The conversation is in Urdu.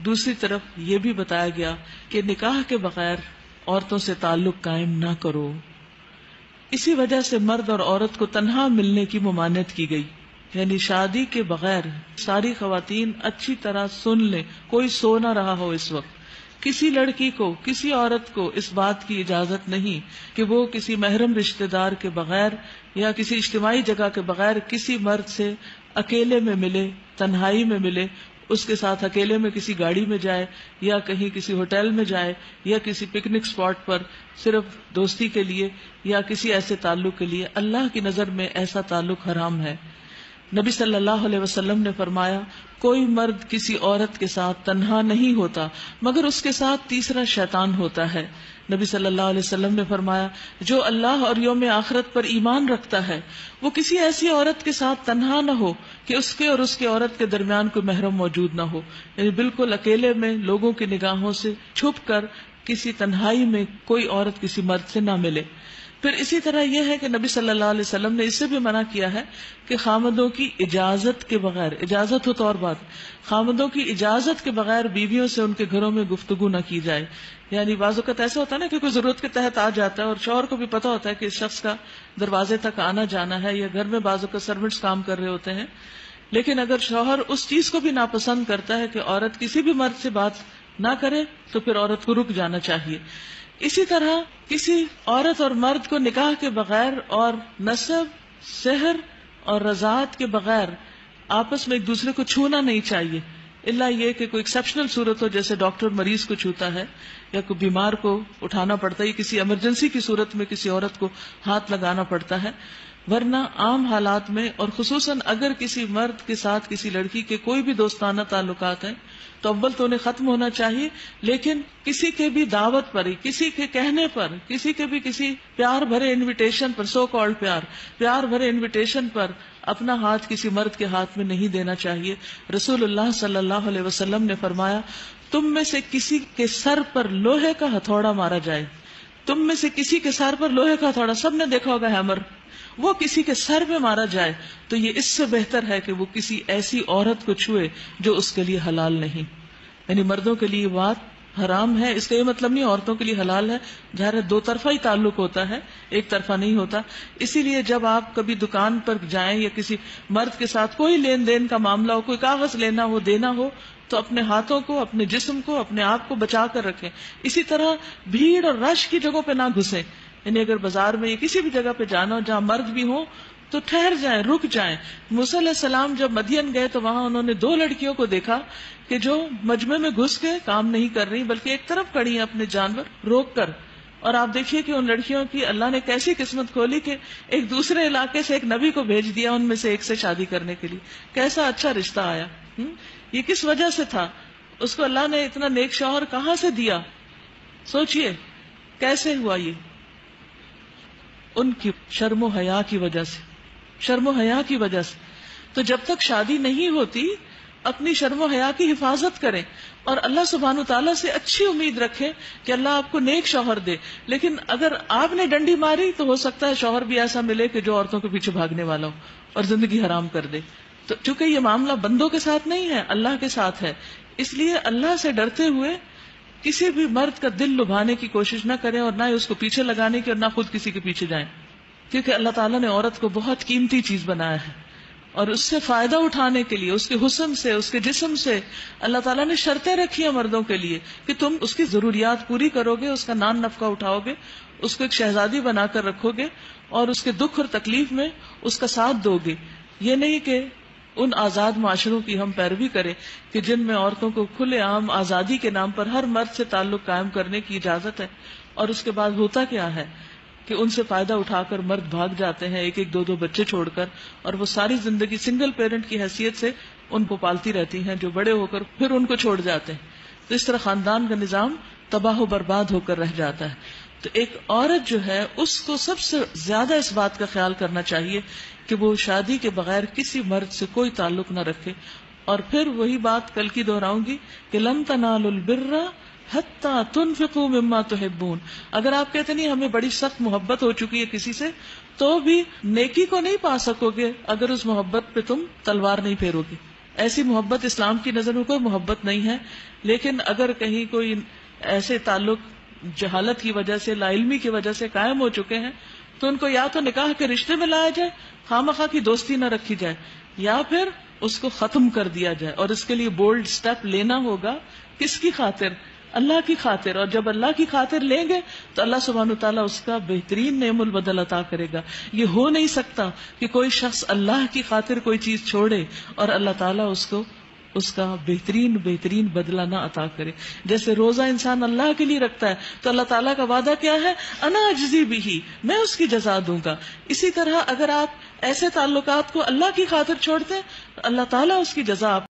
دوسری طرف یہ بھی بتایا گیا کہ نکاح کے بغیر عورتوں سے تعلق قائم نہ کرو. اسی وجہ سے مرد اور عورت کو تنہا ملنے کی ممانعت کی گئی، یعنی شادی کے بغیر ساری خواتین اچھی طرح سن لیں، کوئی سو نہ رہا ہو اس وقت. کسی لڑکی کو، کسی عورت کو اس بات کی اجازت نہیں کہ وہ کسی محرم رشتہ دار کے بغیر یا کسی اجتماعی جگہ کے بغیر کسی مرد سے اکیلے میں ملے، تنہائی میں ملے، اس کے ساتھ اکیلے میں کسی گاڑی میں جائے یا کہیں کسی ہوٹل میں جائے یا کسی پکنک اسپاٹ پر صرف دوستی کے لیے یا کسی ایسے تعلق کے لیے. اللہ کی نظر میں ایسا تعلق حرام ہے. نبی صلی اللہ علیہ وسلم نے فرمایا کوئی مرد کسی عورت کے ساتھ تنہا نہیں ہوتا مگر اس کے ساتھ تیسرا شیطان ہوتا ہے. نبی صلی اللہ علیہ وسلم نے فرمایا جو اللہ اور یوم آخرت پر ایمان رکھتا ہے وہ کسی ایسی عورت کے ساتھ تنہا نہ ہو کہ اس کے اور اس کی عورت کے درمیان کوئی محرم موجود نہ ہو، یعنی بالکل اکیلے میں لوگوں کی نگاہوں سے چھپ کر کسی تنہائی میں کوئی عورت کسی مرد سے نہ ملے. پھر اسی طرح یہ ہے کہ نبی صلی اللہ علیہ وسلم نے اس سے بھی منع کیا ہے کہ خامدوں کی اجازت کے بغیر، اجازت ہو تو اور بات، خامدوں کی اجازت کے بغیر بیویوں سے ان کے گھروں میں گفتگو نہ کی جائے. یعنی بعض اوقات ایسا ہوتا ہے نا کہ کوئی ضرورت کے تحت آ جاتا ہے اور شوہر کو بھی پتا ہوتا ہے کہ اس شخص کا دروازے تک آنا جانا ہے، یا گھر میں بعض اوقات سرونٹس کام کر رہے ہوتے ہیں، لیکن اگر شوہر اس چیز کو بھی ناپسند کرتا ہے کہ عورت کسی بھی مرد سے بات نہ کرے تو پھر عورت کو رک جانا چاہیے. اسی طرح کسی عورت اور مرد کو نکاح کے بغیر اور نسب، سحر اور رضاعت کے بغیر آپس میں ایک دوسرے کو چھونا نہیں چاہیے، الا یہ کہ کوئی ایکسیپشنل صورت ہو، جیسے ڈاکٹر مریض کو چھوتا ہے یا کوئی بیمار کو اٹھانا پڑتا ہے یا کسی ایمرجنسی کی صورت میں کسی عورت کو ہاتھ لگانا پڑتا ہے. ورنہ عام حالات میں، اور خصوصاً اگر کسی مرد کے ساتھ کسی لڑکی کے کوئی بھی دوستانہ تعلقات ہیں تو اول تو انہیں ختم ہونا چاہیے، لیکن کسی کے بھی دعوت پر ہی، کسی کے کہنے پر، کسی کے بھی کسی پیار بھرے انویٹیشن پر، سو کالڈ پیار بھرے انویٹیشن پر اپنا ہاتھ کسی مرد کے ہاتھ میں نہیں دینا چاہیے. رسول اللہ صلی اللہ علیہ وسلم نے فرمایا تم میں سے کسی کے سر پر لوہے کا ہتھوڑا مارا جائے، تم میں سے کسی کے سر پر لوہے کا ہتھوڑا، سب نے دیکھا ہوگا ہیمر، وہ کسی کے سر پہ مارا جائے تو یہ اس سے بہتر ہے کہ وہ کسی ایسی عورت کو چھوئے جو اس کے لیے حلال نہیں. یعنی مردوں کے لیے بات حرام ہے، اس کا یہ مطلب نہیں عورتوں کے لیے حلال ہے. ظاہر ہے دو طرفہ ہی تعلق ہوتا ہے، ایک طرفہ نہیں ہوتا. اسی لیے جب آپ کبھی دکان پر جائیں یا کسی مرد کے ساتھ کوئی لین دین کا معاملہ ہو، کوئی کاغذ لینا ہو، دینا ہو، تو اپنے ہاتھوں کو، اپنے جسم کو، اپنے آپ کو بچا کر رکھیں. اسی طرح بھیڑ اور رش کی جگہوں پہ نہ گھسیں. یعنی اگر بازار میں یا کسی بھی جگہ پہ جانا ہو جہاں مرد بھی ہوں تو ٹھہر جائیں، رک جائیں. موسیٰ علیہ السلام جب مدین گئے تو وہاں انہوں نے 2 لڑکیوں کو دیکھا کہ جو مجمع میں گھس کے کام نہیں کر رہی بلکہ ایک طرف کھڑی ہیں اپنے جانور روک کر. اور آپ دیکھیے کہ ان لڑکیوں کی اللہ نے کیسی قسمت کھولی کہ ایک دوسرے علاقے سے ایک نبی کو بھیج دیا ان میں سے ایک سے شادی کرنے کے لیے. کیسا اچھا رشتہ آیا. یہ کس وجہ سے تھا؟ اس کو اللہ نے اتنا نیک شوہر کہاں سے دیا؟ سوچئے کیسے ہوا یہ؟ ان کی شرم و حیا کی وجہ سے، شرم و حیا کی وجہ سے. تو جب تک شادی نہیں ہوتی اپنی شرم و حیا کی حفاظت کریں اور اللہ سبحانہ تعالیٰ سے اچھی امید رکھیں کہ اللہ آپ کو نیک شوہر دے. لیکن اگر آپ نے ڈنڈی ماری تو ہو سکتا ہے شوہر بھی ایسا ملے کہ جو عورتوں کے پیچھے بھاگنے والا ہو اور زندگی حرام کر دے. تو چونکہ یہ معاملہ بندوں کے ساتھ نہیں ہے، اللہ کے ساتھ ہے، اس لیے اللہ سے ڈرتے ہوئے کسی بھی مرد کا دل لبھانے کی کوشش نہ کریں اور نہ ہی اس کو پیچھے لگانے کی اور نہ خود کسی کے پیچھے جائیں. کیونکہ اللہ تعالیٰ نے عورت کو بہت قیمتی چیز بنایا ہے اور اس سے فائدہ اٹھانے کے لیے، اس کے حسن سے، اس کے جسم سے اللہ تعالیٰ نے شرطیں رکھی ہیں مردوں کے لیے کہ تم اس کی ضروریات پوری کرو گے، اس کا نان نفقہ اٹھاؤ گے، اس کو ایک شہزادی بنا کر رکھو گے اور اس کے دکھ اور تکلیف میں اس کا ساتھ دو گے. یہ نہیں کہ ان آزاد معاشروں کی ہم پیروی کریں کہ جن میں عورتوں کو کھلے عام آزادی کے نام پر ہر مرد سے تعلق قائم کرنے کی اجازت ہے، اور اس کے بعد ہوتا کیا ہے کہ ان سے فائدہ اٹھا کر مرد بھاگ جاتے ہیں ایک ایک 2 بچے چھوڑ کر، اور وہ ساری زندگی سنگل پیرنٹ کی حیثیت سے ان کو پالتی رہتی ہیں جو بڑے ہو کر پھر ان کو چھوڑ جاتے ہیں. تو اس طرح خاندان کا نظام تباہ و برباد ہو کر رہ جاتا ہے. تو ایک عورت جو ہے اس کو سب سے زیادہ اس بات کا خیال کرنا چاہیے کہ وہ شادی کے بغیر کسی مرد سے کوئی تعلق نہ رکھے. اور پھر وہی بات کل کی دہراؤں گی کہ لن تنالوا البر حتی تنفقوا مما تحبون. اگر آپ کہتے نہیں ہمیں بڑی سخت محبت ہو چکی ہے کسی سے، تو بھی نیکی کو نہیں پا سکو گے اگر اس محبت پہ تم تلوار نہیں پھیرو گے. ایسی محبت اسلام کی نظر میں کوئی محبت نہیں ہے. لیکن اگر کہیں کوئی ایسے تعلق جہالت کی وجہ سے، لا علمی کی وجہ سے قائم ہو چکے ہیں تو ان کو یا تو نکاح کے رشتے میں لایا جائے، خواہ کی دوستی نہ رکھی جائے، یا پھر اس کو ختم کر دیا جائے. اور اس کے لیے بولڈ سٹیپ لینا ہوگا. کس کی خاطر؟ اللہ کی خاطر. اور جب اللہ کی خاطر لیں گے تو اللہ سبحانہ وتعالیٰ اس کا بہترین نعم البدل عطا کرے گا. یہ ہو نہیں سکتا کہ کوئی شخص اللہ کی خاطر کوئی چیز چھوڑے اور اللہ تعالیٰ اس کا بہترین بدلہ نہ عطا کرے. جیسے روزہ انسان اللہ کے لیے رکھتا ہے تو اللہ تعالیٰ کا وعدہ کیا ہے؟ انا اجزی بہ، میں اس کی جزا دوں گا. اسی طرح اگر آپ ایسے تعلقات کو اللہ کی خاطر چھوڑتے ہیں تو اللہ تعالیٰ اس کی جزا آپ